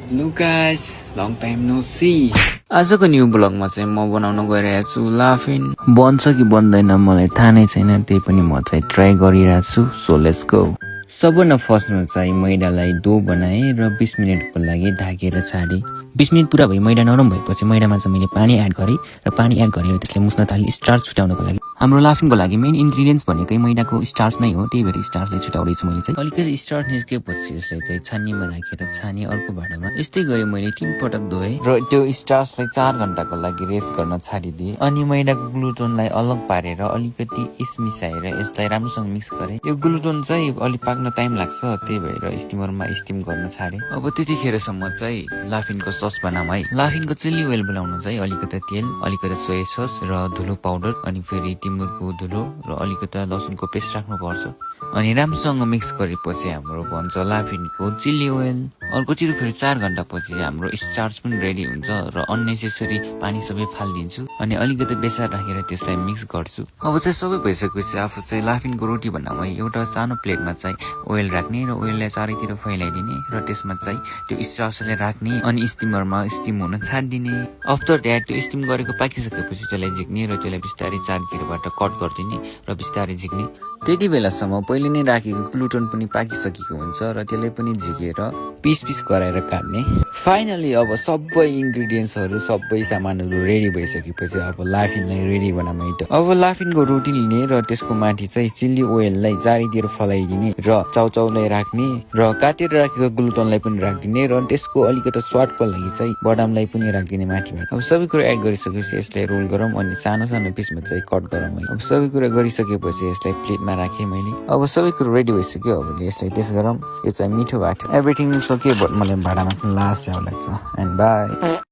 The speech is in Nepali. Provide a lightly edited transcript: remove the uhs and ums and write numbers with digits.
Hello guys, long time no see. आजको न्यू ब्लगमा चाहिँ म बनाउन गइरहेको छु लाफिन। बन्छ कि बन्दैन मलाई थाहा नै छैन, त्यही पनि म चाहिँ ट्राई गरिरहेको छु। So let's go. सबभन्दा फर्स्टमा चाहिँ मैदालाई डो बनाएँ र 20 मिनेटको लागि ढाकेर छाडेँ। 20 मिनेट पुरा भयो। मैदा नरम भएपछि मैदामा चाहिँ मैले पानी एड गरेँ र पानी एड गरेर त्यसलाई मुस्न थालेँ स्टार्च छुटाउनको लागि। हाम्रो लाफिनको लागि मेन इन्ग्रेडियन्ट्स भनेकै मैदाको स्टार्च नै हो, त्यही भएर स्टार्चलाई छुटाउँदैछु मैले चाहिँ। अलिकति स्टार्च निस्केपछि यसलाई चाहिँ छान्नीमा राखेर छाने अर्को भाँडामा। यस्तै गरी मैले 3 पटक धोएँ र त्यो स्टार्चलाई 4 घण्टाको लागि रेस्ट गर्न छाडिदिएँ। अनि मैदाको ग्लुटोनलाई अलग पारेर अलिकति इस्ट मिसाएर यसलाई राम्रोसँग मिक्स गरेँ। यो ग्लुटोन चाहिँ अलि पाक्न टाइम लाग्छ, त्यही भएर स्टिमरमा स्टिम गर्न छाडेँ। अब त्यतिखेरसम्म चाहिँ लाफिनको सस बनाऊँ है। लाफिनको चिल्ली ओइल बनाउन चाहिँ अलिकति तेल, अलिकति सोया सस र धुलो पाउडर, अनि फेरि टिमुरको धुलो र अलिकति लसुनको पेस्ट राख्नुपर्छ। अनि राम्रोसँग मिक्स गरेपछि हाम्रो बन्छ लाफिनको चिल्ली ओइल। अर्कोतिर फेरि 4 घण्टापछि हाम्रो स्टार्च पनि रेडी हुन्छ र अननेसेसरी पानी सबै फालिदिन्छु अनि अलिकति बेसार राखेर त्यसलाई मिक्स गर्छु। अब चाहिँ सबै भइसकेपछि आफू चाहिँ लाफिनको रोटी बनाऊँ है। एउटा सानो प्लेटमा चाहिँ ओइल राख्ने र ओइललाई चारैतिर फैलाइदिने र त्यसमा चाहिँ त्यो स्टार्चलाई राख्ने अनि स्टिमरमा स्टिम हुन छाडिदिने। आफ्टर द्याट त्यो स्टिम गरेको पाकिसकेपछि त्यसलाई झिक्ने र त्यसलाई बिस्तारै चारतिरबाट कट गरिदिने र बिस्तारै झिक्ने। त्यति बेलासम्म पहिले नै राखेको ग्लुटोन पनि पाकिसकेको हुन्छ र त्यसलाई पनि झिकेर पिस पिस गराएर काट्ने। फाइनली अब सबै इन्ग्रेडियन्ट्सहरू सबै सामानहरू रेडी भइसकेपछि अब लाफिनलाई रेडी बनाउने त। अब लाफिनको रोटी लिने र त्यसको माथि चाहिँ चिल्ली ओइललाई चारैतिर फैलाइदिने र चाउचाउलाई राख्ने र काटेर राखेको ग्लुटोनलाई पनि राखिदिने र त्यसको अलिकति स्वादको लागि चाहिँ बदामलाई पनि राखिदिने माथिमा। अब सबै कुरा एड गरिसकेपछि यसलाई रोल गरौँ अनि सानो सानो पिसमा चाहिँ कट गरौँ है। अब सबै कुरा गरिसकेपछि यसलाई प्लेटमा राखेँ मैले। अब सबै कुरो रेडी भइसक्यो। अब यसलाई टेस्ट गरौँ। यो चाहिँ मिठो भएको थियो। एभ्रिथिङ सो के मलाई भाँडामा लास्ट लाग्छ। And by.